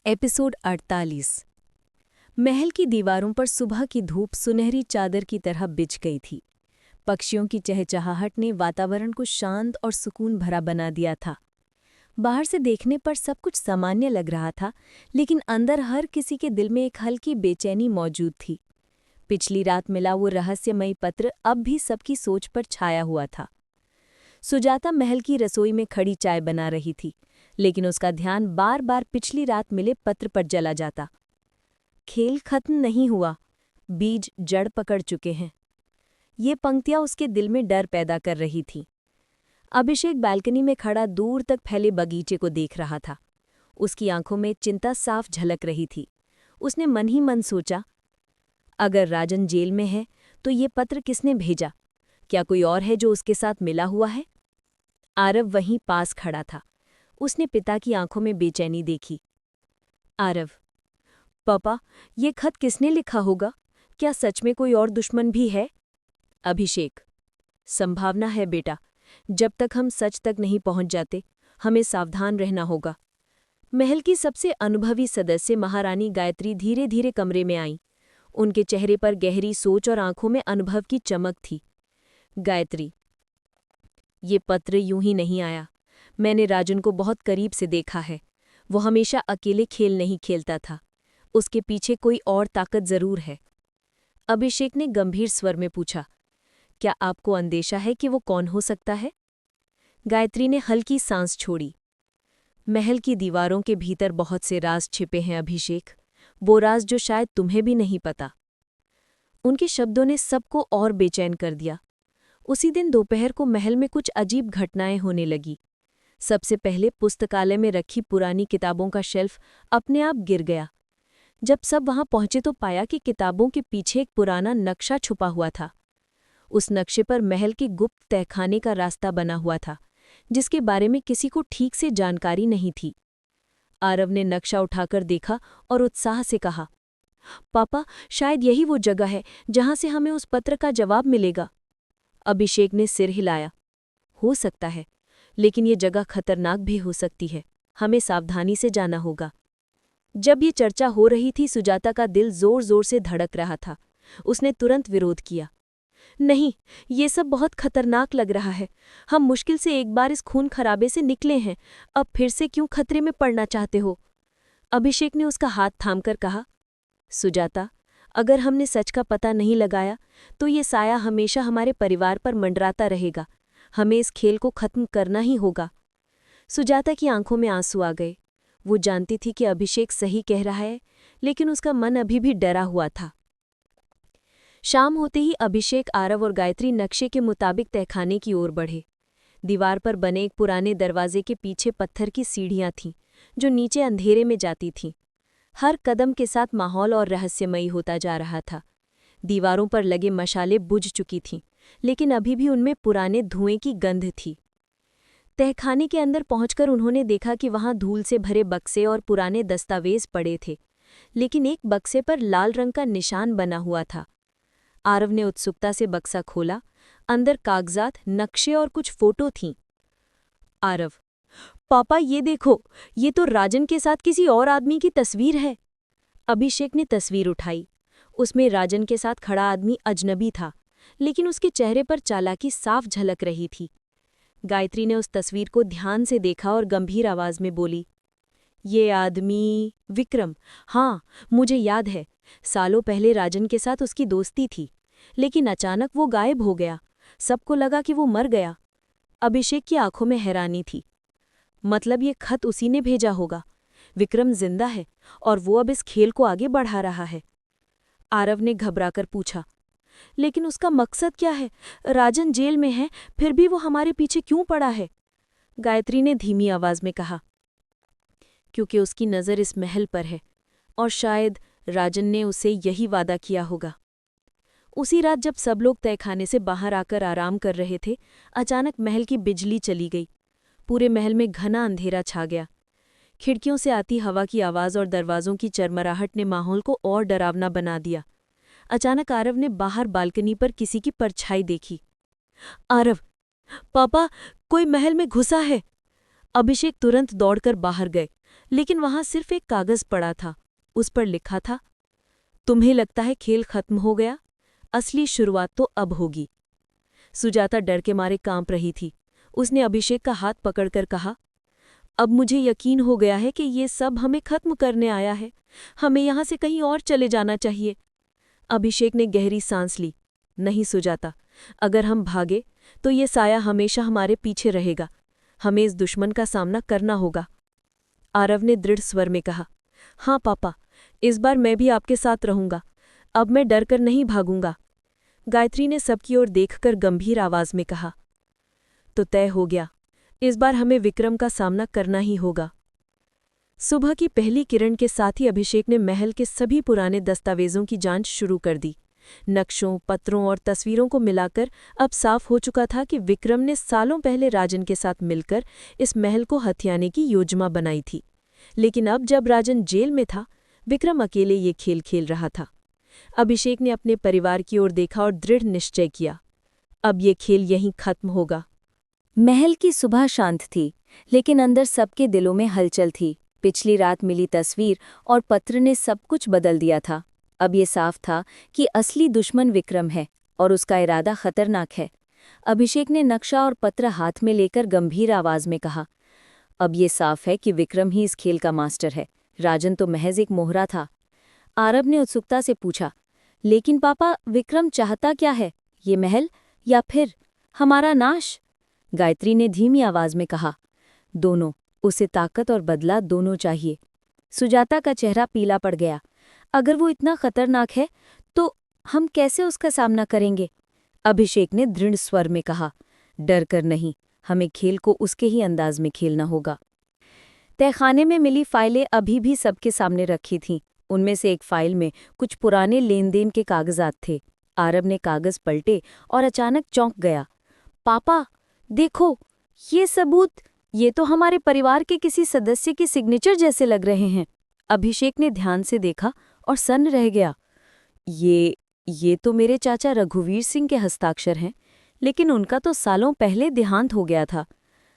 Episode 48। महल की दीवारों पर सुबह की धूप सुनहरी चादर की तरह बिछ गई थी। पक्षियों की चहचहाहट ने वातावरण को शांत और सुकून भरा बना दिया था। बाहर से देखने पर सब कुछ सामान्य लग रहा था, लेकिन अंदर हर किसी के दिल में एक हल्की बेचैनी मौजूद थी। पिछली रात मिला वो रहस्यमयी पत्र अब भी सबकी सोच पर छाया हुआ था। सुजाता महल की रसोई में खड़ी चाय बना रही थी, लेकिन उसका ध्यान बार बार पिछली रात मिले पत्र पर चला जाता। खेल खत्म नहीं हुआ, बीज जड़ पकड़ चुके हैं। ये पंक्तियां उसके दिल में डर पैदा कर रही थीं। अभिषेक बालकनी में खड़ा दूर तक फैले बगीचे को देख रहा था। उसकी आंखों में चिंता साफ झलक रही थी। उसने मन ही मन सोचा, अगर राजन जेल में है तो ये पत्र किसने भेजा? क्या कोई और है जो उसके साथ मिला हुआ है? आरव वहीं पास खड़ा था। उसने पिता की आंखों में बेचैनी देखी। आरव, पापा, ये खत किसने लिखा होगा? क्या सच में कोई और दुश्मन भी है? अभिषेक, संभावना है बेटा। जब तक हम सच तक नहीं पहुंच जाते, हमें सावधान रहना होगा। महल की सबसे अनुभवी सदस्य महारानी गायत्री धीरे धीरे कमरे में आईं। उनके चेहरे पर गहरी सोच और आंखों में अनुभव की चमक थी। गायत्री, ये पत्र यूं ही नहीं आया। मैंने राजन को बहुत करीब से देखा है। वो हमेशा अकेले खेल नहीं खेलता था। उसके पीछे कोई और ताकत जरूर है। अभिषेक ने गंभीर स्वर में पूछा, क्या आपको अंदेशा है कि वो कौन हो सकता है? गायत्री ने हल्की सांस छोड़ी। महल की दीवारों के भीतर बहुत से राज छिपे हैं अभिषेक, वो राज जो शायद तुम्हें भी नहीं पता। उनके शब्दों ने सबको और बेचैन कर दिया। उसी दिन दोपहर को महल में कुछ अजीब घटनाएं होने लगी। सबसे पहले पुस्तकालय में रखी पुरानी किताबों का शेल्फ अपने आप गिर गया। जब सब वहां पहुंचे तो पाया कि किताबों के पीछे एक पुराना नक्शा छुपा हुआ था। उस नक्शे पर महल के गुप्त तहखाने का रास्ता बना हुआ था, जिसके बारे में किसी को ठीक से जानकारी नहीं थी। आरव ने नक्शा उठाकर देखा और उत्साह से कहा, पापा, शायद यही वो जगह है जहां से हमें उस पत्र का जवाब मिलेगा। अभिषेक ने सिर हिलाया। हो सकता है, लेकिन ये जगह खतरनाक भी हो सकती है। हमें सावधानी से जाना होगा। जब ये चर्चा हो रही थी, सुजाता का दिल जोर जोर से धड़क रहा था। उसने तुरंत विरोध किया। नहीं, ये सब बहुत खतरनाक लग रहा है। हम मुश्किल से एक बार इस खून खराबे से निकले हैं, अब फिर से क्यों खतरे में पड़ना चाहते हो? अभिषेक ने उसका हाथ थामकर कहा, सुजाता, अगर हमने सच का पता नहीं लगाया तो ये साया हमेशा हमारे परिवार पर मंडराता रहेगा। हमें इस खेल को खत्म करना ही होगा। सुजाता की आंखों में आंसू आ गए। वो जानती थी कि अभिषेक सही कह रहा है, लेकिन उसका मन अभी भी डरा हुआ था। शाम होते ही अभिषेक, आरव और गायत्री नक्शे के मुताबिक तहखाने की ओर बढ़े। दीवार पर बने एक पुराने दरवाजे के पीछे पत्थर की सीढ़ियां थीं, जो नीचे अंधेरे में जाती थीं। हर कदम के साथ माहौल और रहस्यमयी होता जा रहा था। दीवारों पर लगे मशाले बुझ चुकी थीं, लेकिन अभी भी उनमें पुराने धुएं की गंध थी। तहखाने के अंदर पहुंचकर उन्होंने देखा कि वहां धूल से भरे बक्से और पुराने दस्तावेज पड़े थे, लेकिन एक बक्से पर लाल रंग का निशान बना हुआ था। आरव ने उत्सुकता से बक्सा खोला। अंदर कागजात, नक्शे और कुछ फोटो थीं। आरव, पापा, ये देखो, ये तो राजन के साथ किसी और आदमी की तस्वीर है। अभिषेक ने तस्वीर उठाई। उसमें राजन के साथ खड़ा आदमी अजनबी था, लेकिन उसके चेहरे पर चालाकी साफ झलक रही थी। गायत्री ने उस तस्वीर को ध्यान से देखा और गंभीर आवाज में बोली, ये आदमी विक्रम। हाँ, मुझे याद है। सालों पहले राजन के साथ उसकी दोस्ती थी, लेकिन अचानक वो गायब हो गया। सबको लगा कि वो मर गया। अभिषेक की आंखों में हैरानी थी। मतलब ये खत उसी ने भेजा होगा। विक्रम जिंदा है और वो अब इस खेल को आगे बढ़ा रहा है। आरव ने घबराकर पूछा, लेकिन उसका मकसद क्या है? राजन जेल में है, फिर भी वो हमारे पीछे क्यों पड़ा है? गायत्री ने धीमी आवाज में कहा, क्योंकि उसकी नज़र इस महल पर है और शायद राजन ने उसे यही वादा किया होगा। उसी रात जब सब लोग तहखाने से बाहर आकर आराम कर रहे थे, अचानक महल की बिजली चली गई। पूरे महल में घना अंधेरा छा गया। खिड़कियों से आती हवा की आवाज़ और दरवाज़ों की चरमराहट ने माहौल को और डरावना बना दिया। अचानक आरव ने बाहर बालकनी पर किसी की परछाई देखी। आरव, पापा, कोई महल में घुसा है। अभिषेक तुरंत दौड़कर बाहर गए, लेकिन वहां सिर्फ एक कागज पड़ा था। उस पर लिखा था, तुम्हें लगता है खेल खत्म हो गया? असली शुरुआत तो अब होगी। सुजाता डर के मारे कांप रही थी। उसने अभिषेक का हाथ पकड़कर कहा, अब मुझे यकीन हो गया है कि ये सब हमें खत्म करने आया है। हमें यहां से कहीं और चले जाना चाहिए। अभिषेक ने गहरी सांस ली। नहीं सुजाता, अगर हम भागे तो ये साया हमेशा हमारे पीछे रहेगा। हमें इस दुश्मन का सामना करना होगा। आरव ने दृढ़ स्वर में कहा, हाँ पापा, इस बार मैं भी आपके साथ रहूंगा। अब मैं डरकर नहीं भागूंगा। गायत्री ने सबकी ओर देखकर गंभीर आवाज में कहा, तो तय हो गया। इस बार हमें विक्रम का सामना करना ही होगा। सुबह की पहली किरण के साथ ही अभिषेक ने महल के सभी पुराने दस्तावेजों की जांच शुरू कर दी। नक्शों, पत्रों और तस्वीरों को मिलाकर अब साफ हो चुका था कि विक्रम ने सालों पहले राजन के साथ मिलकर इस महल को हथियाने की योजना बनाई थी। लेकिन अब जब राजन जेल में था, विक्रम अकेले ये खेल खेल रहा था। अभिषेक ने अपने परिवार की ओर देखा और दृढ़ निश्चय किया, अब ये खेल यहीं खत्म होगा। महल की सुबह शांत थी, लेकिन अंदर सबके दिलों में हलचल थी। पिछली रात मिली तस्वीर और पत्र ने सब कुछ बदल दिया था। अब ये साफ था कि असली दुश्मन विक्रम है और उसका इरादा खतरनाक है। अभिषेक ने नक्शा और पत्र हाथ में लेकर गंभीर आवाज में कहा, अब ये साफ है कि विक्रम ही इस खेल का मास्टर है। राजन तो महज एक मोहरा था। आरव ने उत्सुकता से पूछा, लेकिन पापा, विक्रम चाहता क्या है? ये महल या फिर हमारा नाश? गायत्री ने धीमी आवाज में कहा, दोनों। उसे ताकत और बदला दोनों चाहिए। सुजाता का चेहरा पीला पड़ गया। अगर वो इतना खतरनाक है तो हम कैसे उसका सामना करेंगे? अभिषेक ने दृढ़ स्वर में कहा, डर कर नहीं, हमें खेल को उसके ही अंदाज में खेलना होगा। तहखाने में मिली फाइलें अभी भी सबके सामने रखी थीं। उनमें से एक फाइल में कुछ पुराने लेन देन के कागजात थे। आरव ने कागज पलटे और अचानक चौंक गया। पापा, देखो, ये सबूत, ये तो हमारे परिवार के किसी सदस्य की सिग्नेचर जैसे लग रहे हैं। अभिषेक ने ध्यान से देखा और सन्न रह गया। ये तो मेरे चाचा रघुवीर सिंह के हस्ताक्षर हैं, लेकिन उनका तो सालों पहले देहांत हो गया था।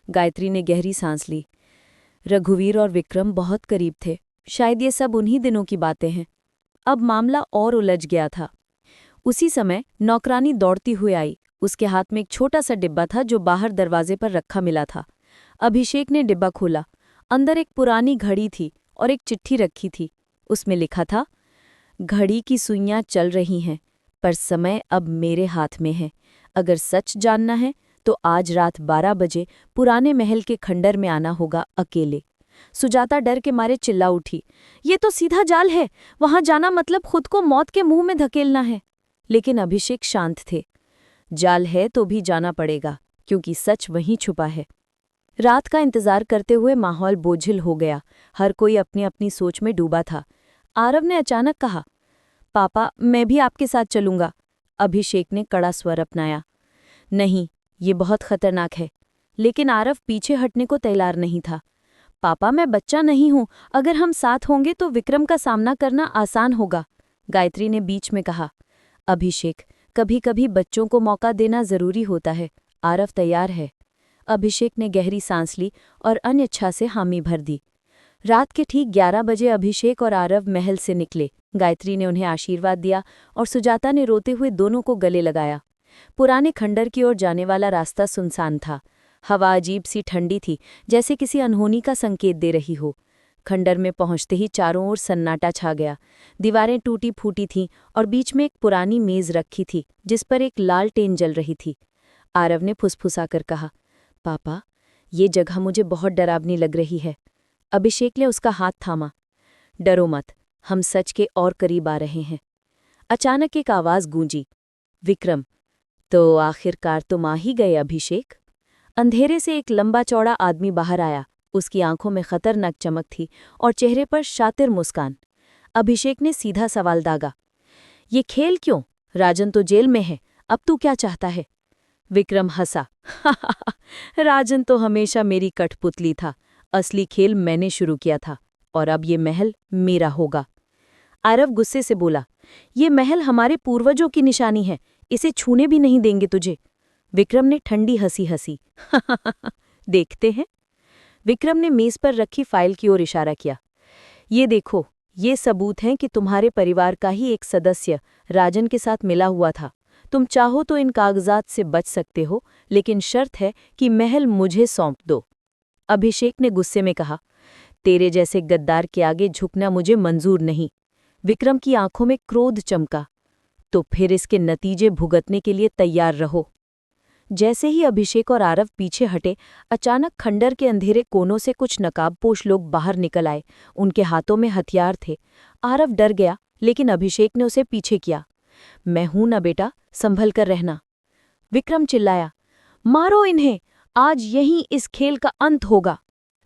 गायत्री ने गहरी सांस ली। रघुवीर और विक्रम बहुत करीब थे। शायद ये सब उन्हीं दिनों की बातें हैं। अब मामला और उलझ गया था। उसी समय नौकरानी दौड़ती हुई आई। उसके हाथ में एक छोटा सा डिब्बा था जो बाहर दरवाजे पर रखा मिला था। अभिषेक ने डिब्बा खोला। अंदर एक पुरानी घड़ी थी और एक चिट्ठी रखी थी। उसमें लिखा था, घड़ी की सुइयां चल रही हैं, पर समय अब मेरे हाथ में है। अगर सच जानना है तो आज रात 12 बजे पुराने महल के खंडर में आना होगा अकेले। सुजाता डर के मारे चिल्ला उठी, ये तो सीधा जाल है। वहां जाना मतलब खुद को मौत के मुंह में धकेलना है। लेकिन अभिषेक शांत थे। जाल है तो भी जाना पड़ेगा, क्योंकि सच वहीं छुपा है। रात का इंतजार करते हुए माहौल बोझिल हो गया। हर कोई अपनी अपनी सोच में डूबा था। आरव ने अचानक कहा, पापा, मैं भी आपके साथ चलूंगा। अभिषेक ने कड़ा स्वर अपनाया, नहीं, ये बहुत खतरनाक है। लेकिन आरव पीछे हटने को तैयार नहीं था। पापा, मैं बच्चा नहीं हूं। अगर हम साथ होंगे तो विक्रम का सामना करना आसान होगा। गायत्री ने बीच में कहा, अभिषेक, कभी कभी बच्चों को मौका देना जरूरी होता है। आरव तैयार है। अभिषेक ने गहरी सांस ली और अनिच्छा से हामी भर दी। रात के ठीक 11 बजे अभिषेक और आरव महल से निकले। गायत्री ने उन्हें आशीर्वाद दिया और सुजाता ने रोते हुए दोनों को गले लगाया। पुराने खंडर की ओर जाने वाला रास्ता सुनसान था। हवा अजीब सी ठंडी थी, जैसे किसी अनहोनी का संकेत दे रही हो। खंडर में पहुंचते ही चारों ओर सन्नाटा छा गया। दीवारें टूटी फूटी थीं और बीच में एक पुरानी मेज रखी थी जिस पर एक लालटेन जल रही थी। आरव ने फुसफुसाकर कहा, पापा, ये जगह मुझे बहुत डरावनी लग रही है। अभिषेक ने उसका हाथ थामा। डरो मत, हम सच के और करीब आ रहे हैं। अचानक एक आवाज गूंजी, विक्रम। तो आखिरकार तुम आ ही गए अभिषेक। अंधेरे से एक लंबा चौड़ा आदमी बाहर आया। उसकी आंखों में खतरनाक चमक थी और चेहरे पर शातिर मुस्कान। अभिषेक ने सीधा सवाल दागा, ये खेल क्यों? राजन तो जेल में है, अब तू क्या चाहता है? विक्रम हंसा, राजन तो हमेशा मेरी कठपुतली था। असली खेल मैंने शुरू किया था और अब ये महल मेरा होगा। आरव गुस्से से बोला, ये महल हमारे पूर्वजों की निशानी है, इसे छूने भी नहीं देंगे तुझे। विक्रम ने ठंडी हंसी हंसी, देखते हैं। विक्रम ने मेज पर रखी फाइल की ओर इशारा किया। ये देखो, ये सबूत हैं कि तुम्हारे परिवार का ही एक सदस्य राजन के साथ मिला हुआ था। तुम चाहो तो इन कागजात से बच सकते हो, लेकिन शर्त है कि महल मुझे सौंप दो। अभिषेक ने गुस्से में कहा, तेरे जैसे गद्दार के आगे झुकना मुझे मंजूर नहीं। विक्रम की आंखों में क्रोध चमका। तो फिर इसके नतीजे भुगतने के लिए तैयार रहो। जैसे ही अभिषेक और आरव पीछे हटे, अचानक खंडर के अंधेरे कोनों से कुछ नकाबपोश लोग बाहर निकल आए। उनके हाथों में हथियार थे। आरव डर गया, लेकिन अभिषेक ने उसे पीछे किया। मैं हूं ना बेटा, संभल कर रहना। विक्रम चिल्लाया, मारो इन्हें, आज यहीं इस खेल का अंत होगा।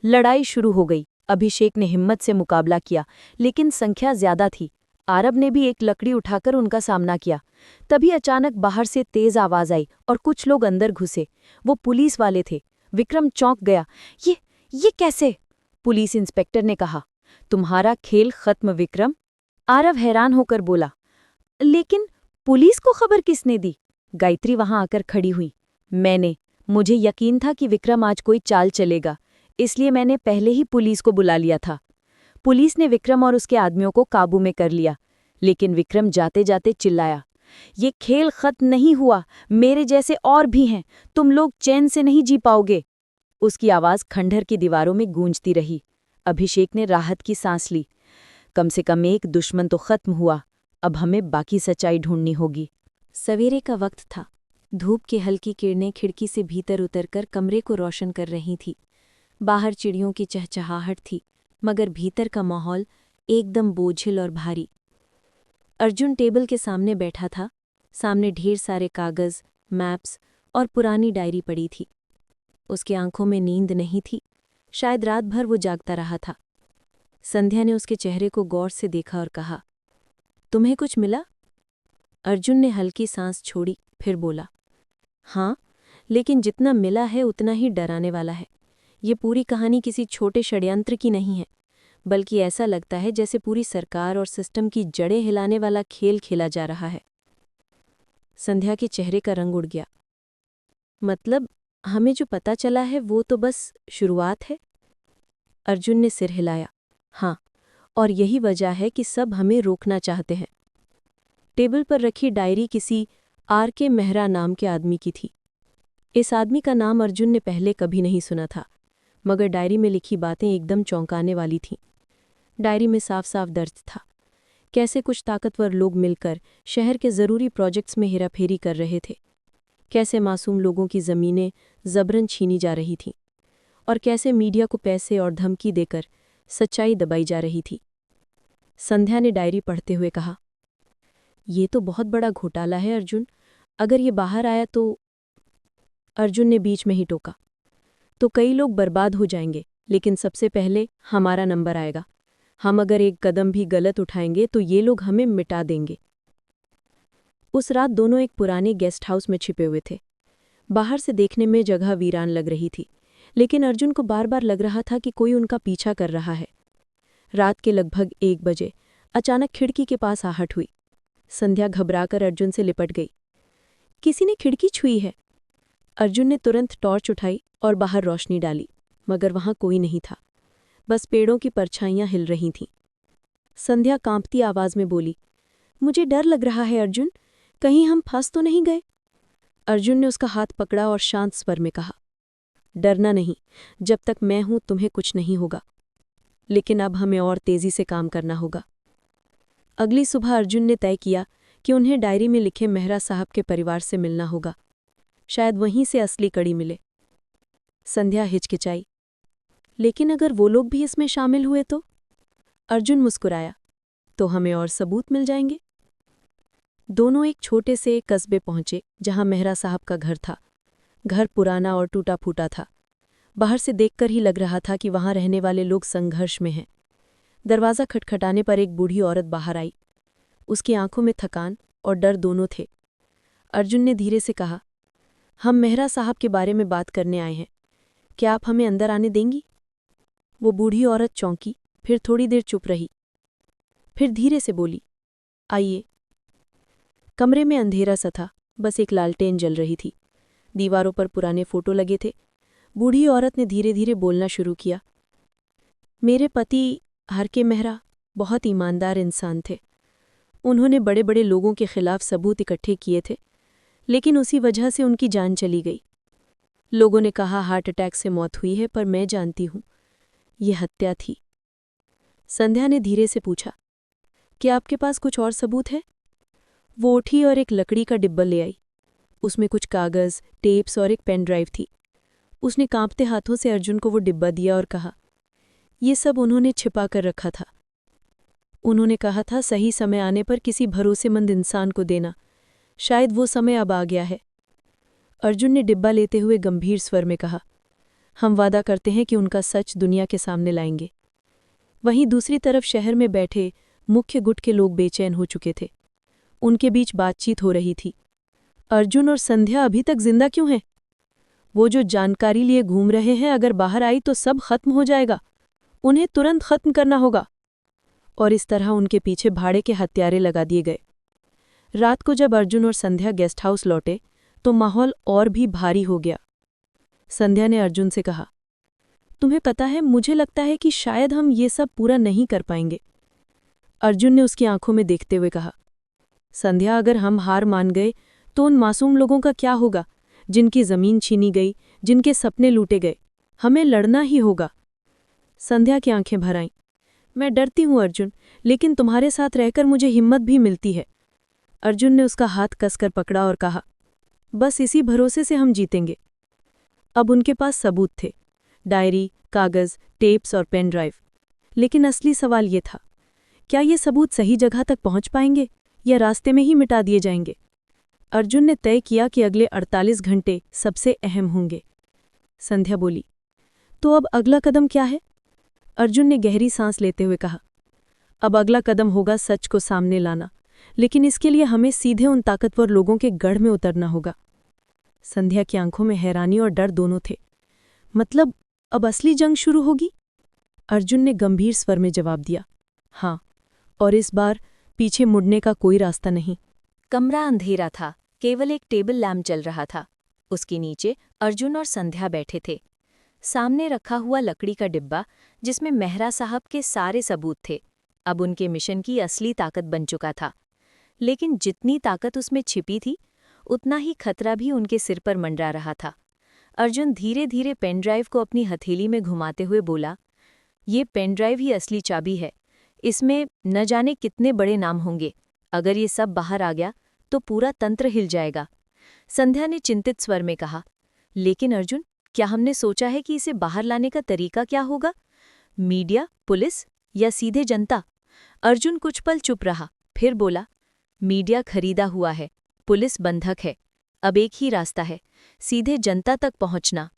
लड़ाई शुरू हो गई। अभिषेक ने हिम्मत से मुकाबला किया, लेकिन संख्या ज्यादा थी। आरव ने भी एक लकड़ी उठाकर उनका सामना किया। तभी अचानक बाहर से तेज आवाज आई और कुछ लोग अंदर घुसे। वो पुलिस वाले थे। विक्रम चौंक गया। ये कैसे? पुलिस इंस्पेक्टर ने कहा। तुम्हारा खेल खत्म विक्रम। आरव हैरान होकर बोला, लेकिन पुलिस को खबर किसने दी? गायत्री वहां आकर खड़ी हुई। मैंने। मुझे यकीन था कि विक्रम आज कोई चाल चलेगा, इसलिए मैंने पहले ही पुलिस को बुला लिया था। पुलिस ने विक्रम और उसके आदमियों को काबू में कर लिया, लेकिन विक्रम जाते जाते चिल्लाया, ये खेल खत्म नहीं हुआ, मेरे जैसे और भी हैं, तुम लोग चैन से नहीं जी पाओगे। उसकी आवाज खंडहर की दीवारों में गूंजती रही। अभिषेक ने राहत की सांस ली। कम से कम एक दुश्मन तो खत्म हुआ, अब हमें बाकी सच्चाई ढूंढनी होगी। सवेरे का वक्त था। धूप की हल्की किरणें खिड़की से भीतर उतरकर कमरे को रोशन कर रही थी। बाहर चिड़ियों की चहचहाहट थी, मगर भीतर का माहौल एकदम बोझिल और भारी। अर्जुन टेबल के सामने बैठा था। सामने ढेर सारे कागज, मैप्स और पुरानी डायरी पड़ी थी। उसकी आंखों में नींद नहीं थी, शायद रात भर वो जागता रहा था। संध्या ने उसके चेहरे को गौर से देखा और कहा, तुम्हें कुछ मिला? अर्जुन ने हल्की सांस छोड़ी, फिर बोला, हाँ, लेकिन जितना मिला है उतना ही डराने वाला है। ये पूरी कहानी किसी छोटे षड्यंत्र की नहीं है, बल्कि ऐसा लगता है जैसे पूरी सरकार और सिस्टम की जड़ें हिलाने वाला खेल खेला जा रहा है। संध्या के चेहरे का रंग उड़ गया। मतलब हमें जो पता चला है वो तो बस शुरुआत है? अर्जुन ने सिर हिलाया। हाँ, और यही वजह है कि सब हमें रोकना चाहते हैं। टेबल पर रखी डायरी किसी R.K. मेहरा नाम के आदमी की थी। इस आदमी का नाम अर्जुन ने पहले कभी नहीं सुना था, मगर डायरी में लिखी बातें एकदम चौंकाने वाली थीं। डायरी में साफ साफ दर्ज था, कैसे कुछ ताकतवर लोग मिलकर शहर के ज़रूरी प्रोजेक्ट्स में हेराफेरी कर रहे थे, कैसे मासूम लोगों की ज़मीनें ज़बरन छीनी जा रही थीं, और कैसे मीडिया को पैसे और धमकी देकर सच्चाई दबाई जा रही थी। संध्या ने डायरी पढ़ते हुए कहा, ये तो बहुत बड़ा घोटाला है अर्जुन, अगर ये बाहर आया तो। अर्जुन ने बीच में ही टोका, तो कई लोग बर्बाद हो जाएंगे, लेकिन सबसे पहले हमारा नंबर आएगा। हम अगर एक कदम भी गलत उठाएंगे तो ये लोग हमें मिटा देंगे। उस रात दोनों एक पुराने गेस्ट हाउस में छिपे हुए थे। बाहर से देखने में जगह वीरान लग रही थी, लेकिन अर्जुन को बार बार लग रहा था कि कोई उनका पीछा कर रहा है। रात के लगभग 1 बजे अचानक खिड़की के पास आहट हुई। संध्या घबराकर अर्जुन से लिपट गई। किसी ने खिड़की छुई है। अर्जुन ने तुरंत टॉर्च उठाई और बाहर रोशनी डाली, मगर वहां कोई नहीं था, बस पेड़ों की परछाइयां हिल रही थीं। संध्या कांपती आवाज में बोली, मुझे डर लग रहा है अर्जुन, कहीं हम फंस तो नहीं गए? अर्जुन ने उसका हाथ पकड़ा और शांत स्वर में कहा, डरना नहीं, जब तक मैं हूं तुम्हें कुछ नहीं होगा। लेकिन अब हमें और तेजी से काम करना होगा। अगली सुबह अर्जुन ने तय किया कि उन्हें डायरी में लिखे मेहरा साहब के परिवार से मिलना होगा। शायद वहीं से असली कड़ी मिले। संध्या हिचकिचाई, लेकिन अगर वो लोग भी इसमें शामिल हुए तो? अर्जुन मुस्कुराया, तो हमें और सबूत मिल जाएंगे। दोनों एक छोटे से कस्बे पहुंचे जहां मेहरा साहब का घर था। घर पुराना और टूटा फूटा था। बाहर से देखकर ही लग रहा था कि वहां रहने वाले लोग संघर्ष में हैं। दरवाज़ा खटखटाने पर एक बूढ़ी औरत बाहर आई। उसकी आंखों में थकान और डर दोनों थे। अर्जुन ने धीरे से कहा, हम मेहरा साहब के बारे में बात करने आए हैं, क्या आप हमें अंदर आने देंगी? वो बूढ़ी औरत चौंकी, फिर थोड़ी देर चुप रही, फिर धीरे से बोली, आइए। कमरे में अंधेरा सा था, बस एक लालटेन जल रही थी। दीवारों पर पुराने फोटो लगे थे, बूढ़ी औरत ने धीरे धीरे बोलना शुरू किया। मेरे पति हर के मेहरा बहुत ईमानदार इंसान थे। उन्होंने बड़े बड़े लोगों के खिलाफ सबूत इकट्ठे किए थे, लेकिन उसी वजह से उनकी जान चली गई। लोगों ने कहा हार्ट अटैक से मौत हुई है, पर मैं जानती हूं ये हत्या थी। संध्या ने धीरे से पूछा, क्या आपके पास कुछ और सबूत है? वो उठी और एक लकड़ी का डिब्बा ले आई। उसमें कुछ कागज, टेप्स और एक पेन ड्राइव थी। उसने कांपते हाथों से अर्जुन को वो डिब्बा दिया और कहा, ये सब उन्होंने छिपा कर रखा था। उन्होंने कहा था सही समय आने पर किसी भरोसेमंद इंसान को देना। शायद वो समय अब आ गया है। अर्जुन ने डिब्बा लेते हुए गंभीर स्वर में कहा, हम वादा करते हैं कि उनका सच दुनिया के सामने लाएंगे। वहीं दूसरी तरफ शहर में बैठे मुख्य गुट के लोग बेचैन हो चुके थे। उनके बीच बातचीत हो रही थी। अर्जुन और संध्या अभी तक जिंदा क्यों हैं? वो जो जानकारी लिए घूम रहे हैं, अगर बाहर आई तो सब खत्म हो जाएगा। उन्हें तुरंत खत्म करना होगा। और इस तरह उनके पीछे भाड़े के हत्यारे लगा दिए गए। रात को जब अर्जुन और संध्या गेस्ट हाउस लौटे तो माहौल और भी भारी हो गया। संध्या ने अर्जुन से कहा, तुम्हें पता है, मुझे लगता है कि शायद हम ये सब पूरा नहीं कर पाएंगे। अर्जुन ने उसकी आंखों में देखते हुए कहा, संध्या, अगर हम हार मान गए तो उन मासूम लोगों का क्या होगा, जिनकी जमीन छीनी गई, जिनके सपने लूटे गए? हमें लड़ना ही होगा। संध्या की आंखें भर आईं। मैं डरती हूं अर्जुन, लेकिन तुम्हारे साथ रहकर मुझे हिम्मत भी मिलती है। अर्जुन ने उसका हाथ कसकर पकड़ा और कहा, बस इसी भरोसे से हम जीतेंगे। अब उनके पास सबूत थे, डायरी, कागज, टेप्स और पेन ड्राइव। लेकिन असली सवाल ये था, क्या ये सबूत सही जगह तक पहुंच पाएंगे या रास्ते में ही मिटा दिए जाएंगे? अर्जुन ने तय किया कि अगले 48 घंटे सबसे अहम होंगे। संध्या बोली, तो अब अगला कदम क्या है? अर्जुन ने गहरी सांस लेते हुए कहा, अब अगला कदम होगा सच को सामने लाना, लेकिन इसके लिए हमें सीधे उन ताकतवर लोगों के गढ़ में उतरना होगा। संध्या की आंखों में हैरानी और डर दोनों थे। मतलब अब असली जंग शुरू होगी? अर्जुन ने गंभीर स्वर में जवाब दिया, हाँ, और इस बार पीछे मुड़ने का कोई रास्ता नहीं। कमरा अंधेरा था, केवल एक टेबल लैंप जल रहा था। उसके नीचे अर्जुन और संध्या बैठे थे। सामने रखा हुआ लकड़ी का डिब्बा, जिसमें मेहरा साहब के सारे सबूत थे, अब उनके मिशन की असली ताकत बन चुका था। लेकिन जितनी ताकत उसमें छिपी थी, उतना ही खतरा भी उनके सिर पर मंडरा रहा था। अर्जुन धीरे धीरे पेन ड्राइव को अपनी हथेली में घुमाते हुए बोला, ये पेन ड्राइव ही असली चाबी है। इसमें न जाने कितने बड़े नाम होंगे। अगर ये सब बाहर आ गया तो पूरा तंत्र हिल जाएगा। संध्या ने चिंतित स्वर में कहा, लेकिन अर्जुन, क्या हमने सोचा है कि इसे बाहर लाने का तरीका क्या होगा? मीडिया, पुलिस या सीधे जनता? अर्जुन कुछ पल चुप रहा, फिर बोला, मीडिया खरीदा हुआ है, पुलिस बंधक है। अब एक ही रास्ता है, सीधे जनता तक पहुंचना।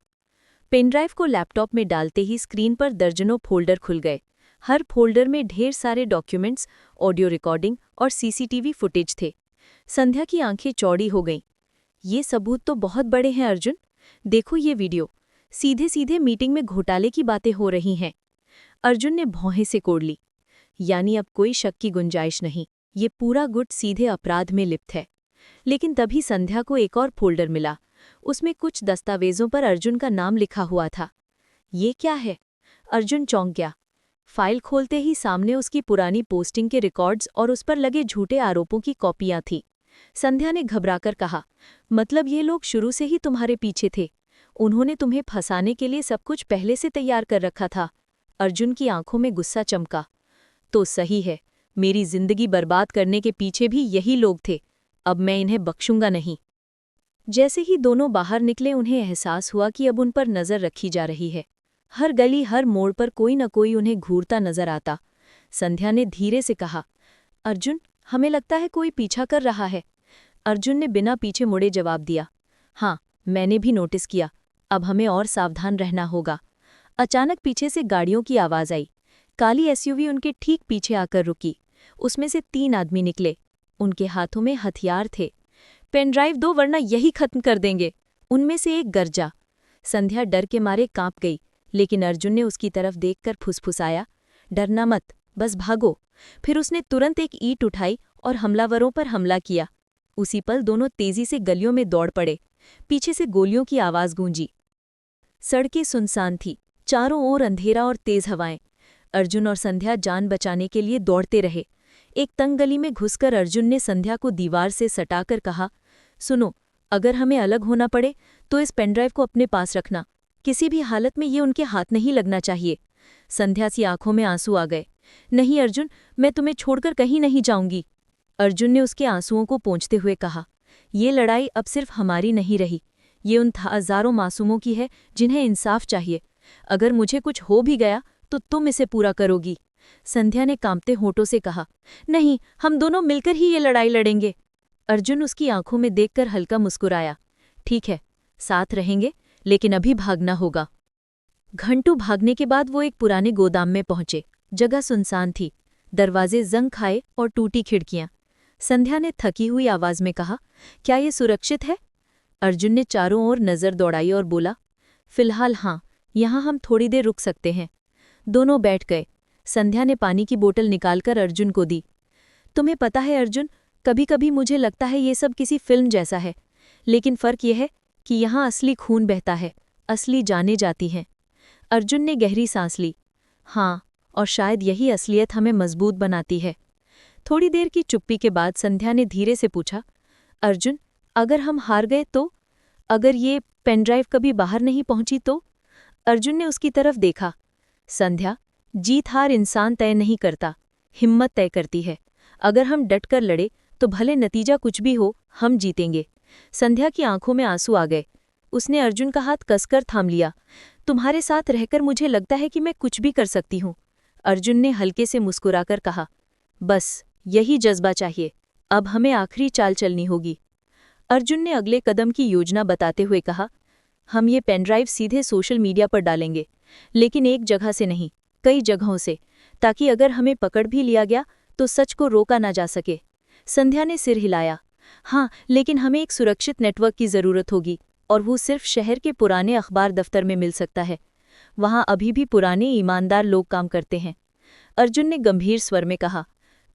पेनड्राइव को लैपटॉप में डालते ही स्क्रीन पर दर्जनों फोल्डर खुल गए। हर फोल्डर में ढेर सारे डॉक्यूमेंट्स, ऑडियो रिकॉर्डिंग और सीसीटीवी फुटेज थे। संध्या की आंखें चौड़ी हो गईं। ये सबूत तो बहुत बड़े हैं अर्जुन। देखो ये वीडियो, सीधे सीधे मीटिंग में घोटाले की बातें हो रही हैं। अर्जुन ने भौहें से कोड़ ली। यानी अब कोई शक की गुंजाइश नहीं, ये पूरा गुट सीधे अपराध में लिप्त है। लेकिन तभी संध्या को एक और फोल्डर मिला। उसमें कुछ दस्तावेजों पर अर्जुन का नाम लिखा हुआ था। ये क्या है? अर्जुन चौंक गया। फाइल खोलते ही सामने उसकी पुरानी पोस्टिंग के रिकॉर्ड्स और उस पर लगे झूठे आरोपों की कॉपियां थीं। संध्या ने घबराकर कहा, मतलब ये लोग शुरू से ही तुम्हारे पीछे थे? उन्होंने तुम्हें फंसाने के लिए सब कुछ पहले से तैयार कर रखा था। अर्जुन की आंखों में गुस्सा चमका। तो सही है, मेरी जिंदगी बर्बाद करने के पीछे भी यही लोग थे। अब मैं इन्हें बख्शूंगा नहीं। जैसे ही दोनों बाहर निकले, उन्हें एहसास हुआ कि अब उन पर नजर रखी जा रही है। हर गली, हर मोड़ पर कोई न कोई उन्हें घूरता नजर आता। संध्या ने धीरे से कहा, अर्जुन, हमें लगता है कोई पीछा कर रहा है। अर्जुन ने बिना पीछे मुड़े जवाब दिया, हाँ, मैंने भी नोटिस किया। अब हमें और सावधान रहना होगा। अचानक पीछे से गाड़ियों की आवाज आई। काली एसयूवी उनके ठीक पीछे आकर रुकी। उसमें से 3 आदमी निकले। उनके हाथों में हथियार थे। पेनड्राइव दो, वरना यही खत्म कर देंगे, उनमें से एक गरजा। संध्या डर के मारे कांप गई, लेकिन अर्जुन ने उसकी तरफ देखकर फुसफुसाया, डरना मत, बस भागो। फिर उसने तुरंत एक ईंट उठाई और हमलावरों पर हमला किया। उसी पल दोनों तेजी से गलियों में दौड़ पड़े। पीछे से गोलियों की आवाज गूंजी। सड़कें सुनसान थी, चारों ओर अंधेरा और तेज हवाएं। अर्जुन और संध्या जान बचाने के लिए दौड़ते रहे। एक तंग गली में घुसकर अर्जुन ने संध्या को दीवार से सटाकर कहा, सुनो, अगर हमें अलग होना पड़े तो इस पेनड्राइव को अपने पास रखना। किसी भी हालत में ये उनके हाथ नहीं लगना चाहिए। संध्या सी आंखों में आंसू आ गए। नहीं अर्जुन, मैं तुम्हें छोड़कर कहीं नहीं जाऊंगी। अर्जुन ने उसके आंसुओं को पोंछते हुए कहा, ये लड़ाई अब सिर्फ हमारी नहीं रही, ये उन हजारों मासूमों की है जिन्हें इंसाफ चाहिए। अगर मुझे कुछ हो भी गया तो तुम इसे पूरा करोगी। संध्या ने कांपते होठों से कहा, नहीं, हम दोनों मिलकर ही ये लड़ाई लड़ेंगे। अर्जुन उसकी आंखों में देखकर हल्का मुस्कुराया। ठीक है, साथ रहेंगे, लेकिन अभी भागना होगा। घंटों भागने के बाद वो एक पुराने गोदाम में पहुंचे। जगह सुनसान थी, दरवाजे जंग खाए और टूटी खिड़कियां। संध्या ने थकी हुई आवाज में कहा, क्या ये सुरक्षित है? अर्जुन ने चारों ओर नजर दौड़ाई और बोला, फिलहाल हाँ, यहाँ हम थोड़ी देर रुक सकते हैं। दोनों बैठ गए। संध्या ने पानी की बोतल निकालकर अर्जुन को दी। तुम्हें पता है अर्जुन, कभी कभी मुझे लगता है ये सब किसी फिल्म जैसा है, लेकिन फर्क यह है कि यहाँ असली खून बहता है, असली जानें जाती हैं। अर्जुन ने गहरी सांस ली। हाँ, और शायद यही असलियत हमें मजबूत बनाती है। थोड़ी देर की चुप्पी के बाद संध्या ने धीरे से पूछा, अर्जुन, अगर हम हार गए तो? अगर ये पेनड्राइव कभी बाहर नहीं पहुंची तो? अर्जुन ने उसकी तरफ देखा। संध्या, जीत हार इंसान तय नहीं करता, हिम्मत तय करती है। अगर हम डट कर लड़े तो भले नतीजा कुछ भी हो, हम जीतेंगे। संध्या की आंखों में आंसू आ गए। उसने अर्जुन का हाथ कसकर थाम लिया। तुम्हारे साथ रहकर मुझे लगता है कि मैं कुछ भी कर सकती हूँ। अर्जुन ने हल्के से मुस्कुराकर कहा, बस यही जज्बा चाहिए। अब हमें आखिरी चाल चलनी होगी। अर्जुन ने अगले कदम की योजना बताते हुए कहा, हम ये पेनड्राइव सीधे सोशल मीडिया पर डालेंगे, लेकिन एक जगह से नहीं, कई जगहों से, ताकि अगर हमें पकड़ भी लिया गया तो सच को रोका ना जा सके। संध्या ने सिर हिलाया। हाँ, लेकिन हमें एक सुरक्षित नेटवर्क की जरूरत होगी, और वो सिर्फ शहर के पुराने अखबार दफ्तर में मिल सकता है। वहां अभी भी पुराने ईमानदार लोग काम करते हैं। अर्जुन ने गंभीर स्वर में कहा,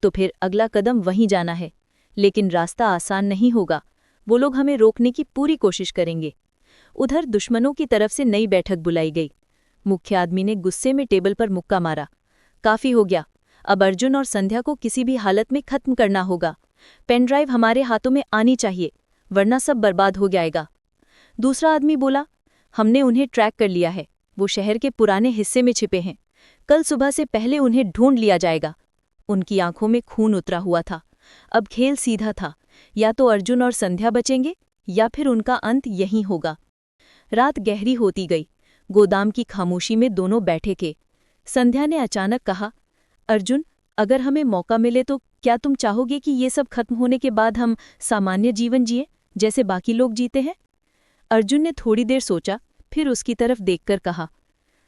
तो फिर अगला कदम वहीं जाना है, लेकिन रास्ता आसान नहीं होगा। वो लोग हमें रोकने की पूरी कोशिश करेंगे। उधर दुश्मनों की तरफ से नई बैठक बुलाई गई। मुख्य आदमी ने गुस्से में टेबल पर मुक्का मारा। काफी हो गया, अब अर्जुन और संध्या को किसी भी हालत में खत्म करना होगा। पेनड्राइव हमारे हाथों में आनी चाहिए, वरना सब बर्बाद हो जाएगा। दूसरा आदमी बोला, हमने उन्हें ट्रैक कर लिया है, वो शहर के पुराने हिस्से में छिपे हैं। कल सुबह से पहले उन्हें ढूंढ लिया जाएगा। उनकी आंखों में खून उतरा हुआ था। अब खेल सीधा था, या तो अर्जुन और संध्या बचेंगे या फिर उनका अंत यहीं होगा। रात गहरी होती गई। गोदाम की खामोशी में दोनों बैठे थे। संध्या ने अचानक कहा, अर्जुन, अगर हमें मौका मिले तो क्या तुम चाहोगे कि ये सब खत्म होने के बाद हम सामान्य जीवन जिए जैसे बाकी लोग जीते हैं? अर्जुन ने थोड़ी देर सोचा, फिर उसकी तरफ देखकर कहा,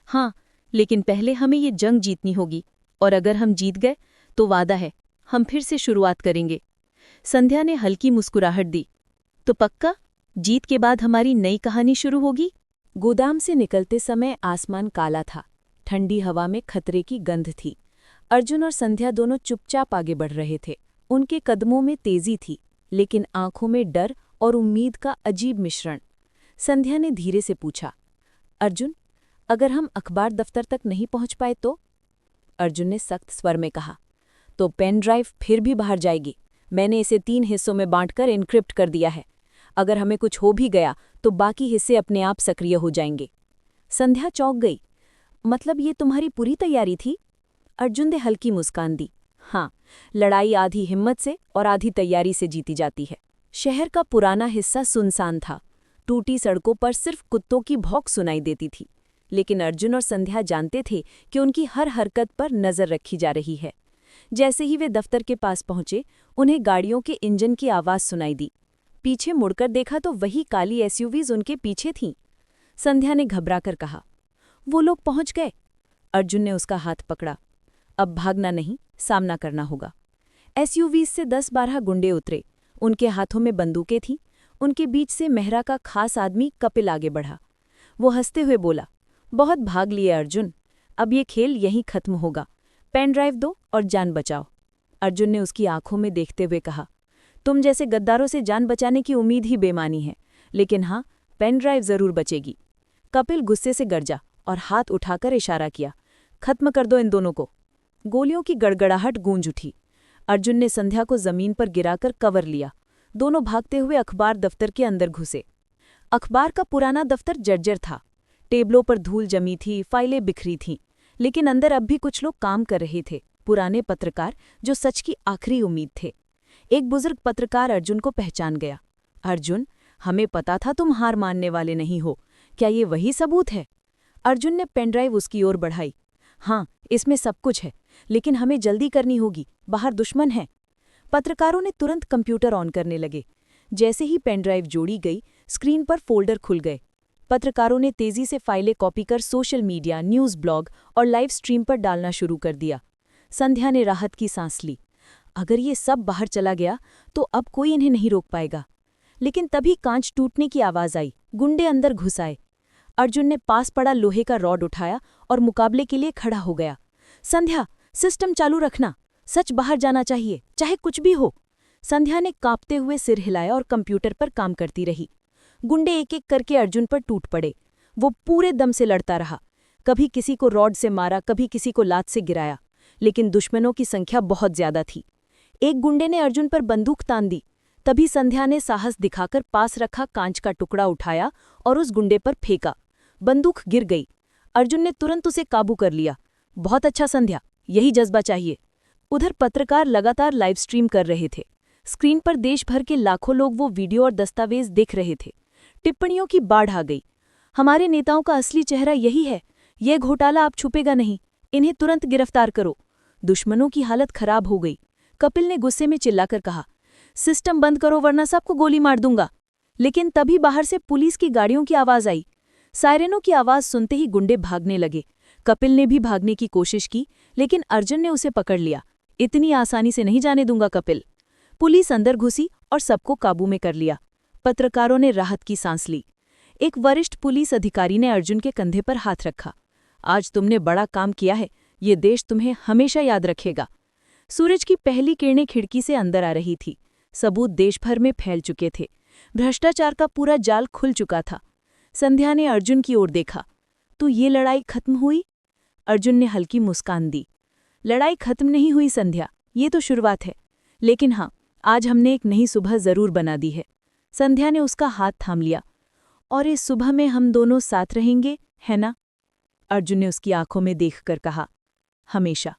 हाँ, लेकिन पहले हमें ये जंग जीतनी होगी, और अगर हम जीत गए तो वादा है, हम फिर से शुरुआत करेंगे। संध्या ने हल्की मुस्कुराहट दी। तो पक्का? जीत के बाद हमारी नई कहानी शुरू होगी? गोदाम से निकलते समय आसमान काला था। ठंडी हवा में खतरे की गंध थी। अर्जुन और संध्या दोनों चुपचाप आगे बढ़ रहे थे। उनके कदमों में तेजी थी, लेकिन आंखों में डर और उम्मीद का अजीब मिश्रण। संध्या ने धीरे से पूछा, अर्जुन, अगर हम अखबार दफ्तर तक नहीं पहुंच पाए तो? अर्जुन ने सख्त स्वर में कहा, तो पेन ड्राइव फिर भी बाहर जाएगी। मैंने इसे 3 हिस्सों में बांटकर इनक्रिप्ट कर दिया है। अगर हमें कुछ हो भी गया तो बाकी हिस्से अपने आप सक्रिय हो जाएंगे। संध्या चौंक गई। मतलब ये तुम्हारी पूरी तैयारी थी? अर्जुन ने हल्की मुस्कान दी। हाँ, लड़ाई आधी हिम्मत से और आधी तैयारी से जीती जाती है। शहर का पुराना हिस्सा सुनसान था। टूटी सड़कों पर सिर्फ कुत्तों की भौंक सुनाई देती थी, लेकिन अर्जुन और संध्या जानते थे कि उनकी हर हरकत पर नजर रखी जा रही है। जैसे ही वे दफ्तर के पास पहुंचे, उन्हें गाड़ियों के इंजन की आवाज सुनाई दी। पीछे मुड़कर देखा तो वही काली एसयूवीज उनके पीछे थीं। संध्या ने घबराकर कहा, वो लोग पहुंच गए। अर्जुन ने उसका हाथ पकड़ा। अब भागना नहीं, सामना करना होगा। एसयूवीज से 10-12 गुंडे उतरे। उनके हाथों में बंदूकें थीं। उनके बीच से मेहरा का खास आदमी कपिल आगे बढ़ा। वो हंसते हुए बोला, बहुत भाग लिए अर्जुन, अब ये खेल यहीं खत्म होगा। पेन ड्राइव दो और जान बचाओ। अर्जुन ने उसकी आंखों में देखते हुए कहा, तुम जैसे गद्दारों से जान बचाने की उम्मीद ही बेमानी है, लेकिन हाँ, पेन ड्राइव जरूर बचेगी। कपिल गुस्से से गरजा और हाथ उठाकर इशारा किया, खत्म कर दो इन दोनों को। गोलियों की गड़गड़ाहट गूंज उठी। अर्जुन ने संध्या को जमीन पर गिराकर कवर लिया। दोनों भागते हुए अखबार दफ्तर के अंदर घुसे। अखबार का पुराना दफ्तर जर्जर था। टेबलों पर धूल जमी थी, फाइलें बिखरी थीं, लेकिन अंदर अब भी कुछ लोग काम कर रहे थे, पुराने पत्रकार जो सच की आखिरी उम्मीद थे। एक बुजुर्ग पत्रकार अर्जुन को पहचान गया। अर्जुन, हमें पता था तुम हार मानने वाले नहीं हो, क्या ये वही सबूत है? अर्जुन ने पेनड्राइव उसकी ओर बढ़ाई। हाँ, इसमें सब कुछ है, लेकिन हमें जल्दी करनी होगी, बाहर दुश्मन है। पत्रकारों ने तुरंत कंप्यूटर ऑन करने लगे। जैसे ही पेनड्राइव जोड़ी गई, स्क्रीन पर फोल्डर खुल गए। पत्रकारों ने तेजी से फाइलें कॉपी कर सोशल मीडिया, न्यूज़ ब्लॉग और लाइव स्ट्रीम पर डालना शुरू कर दिया। संध्या ने राहत की सांस ली। अगर ये सब बाहर चला गया तो अब कोई इन्हें नहीं रोक पाएगा। लेकिन तभी कांच टूटने की आवाज आई। गुंडे अंदर घुस आए। अर्जुन ने पास पड़ा लोहे का रॉड उठाया और मुकाबले के लिए खड़ा हो गया। संध्या, सिस्टम चालू रखना, सच बाहर जाना चाहिए, चाहे कुछ भी हो। संध्या ने कांपते हुए सिर हिलाया और कंप्यूटर पर काम करती रही। गुंडे एक एक करके अर्जुन पर टूट पड़े। वो पूरे दम से लड़ता रहा। कभी किसी को रॉड से मारा, कभी किसी को लात से गिराया, लेकिन दुश्मनों की संख्या बहुत ज्यादा थी। एक गुंडे ने अर्जुन पर बंदूक तान दी। तभी संध्या ने साहस दिखाकर पास रखा कांच का टुकड़ा उठाया और उस गुंडे पर फेंका। बंदूक गिर गई। अर्जुन ने तुरंत उसे काबू कर लिया। बहुत अच्छा संध्या, यही जज्बा चाहिए। उधर पत्रकार लगातार लाइव स्ट्रीम कर रहे थे। स्क्रीन पर देश भर के लाखों लोग वो वीडियो और दस्तावेज देख रहे थे। टिप्पणियों की बाढ़ आ गई। हमारे नेताओं का असली चेहरा यही है, यह घोटाला अब छुपेगा नहीं, इन्हें तुरंत गिरफ्तार करो। दुश्मनों की हालत खराब हो गई। कपिल ने गुस्से में चिल्लाकर कहा, सिस्टम बंद करो वरना सबको गोली मार दूंगा। लेकिन तभी बाहर से पुलिस की गाड़ियों की आवाज आई। सायरेनों की आवाज सुनते ही गुंडे भागने लगे। कपिल ने भी भागने की कोशिश की, लेकिन अर्जुन ने उसे पकड़ लिया। इतनी आसानी से नहीं जाने दूंगा कपिल। पुलिस अंदर घुसी और सबको काबू में कर लिया। पत्रकारों ने राहत की सांस ली। एक वरिष्ठ पुलिस अधिकारी ने अर्जुन के कंधे पर हाथ रखा। आज तुमने बड़ा काम किया है, ये देश तुम्हें हमेशा याद रखेगा। सूरज की पहली किरणें खिड़की से अंदर आ रही थी। सबूत देश भर में फैल चुके थे। भ्रष्टाचार का पूरा जाल खुल चुका था। संध्या ने अर्जुन की ओर देखा। तो ये लड़ाई खत्म हुई? अर्जुन ने हल्की मुस्कान दी। लड़ाई खत्म नहीं हुई संध्या, ये तो शुरुआत है। लेकिन हाँ, आज हमने एक नई सुबह जरूर बना दी है। संध्या ने उसका हाथ थाम लिया। और इस सुबह में हम दोनों साथ रहेंगे, है ना? अर्जुन ने उसकी आंखों में देखकर कहा, हमेशा।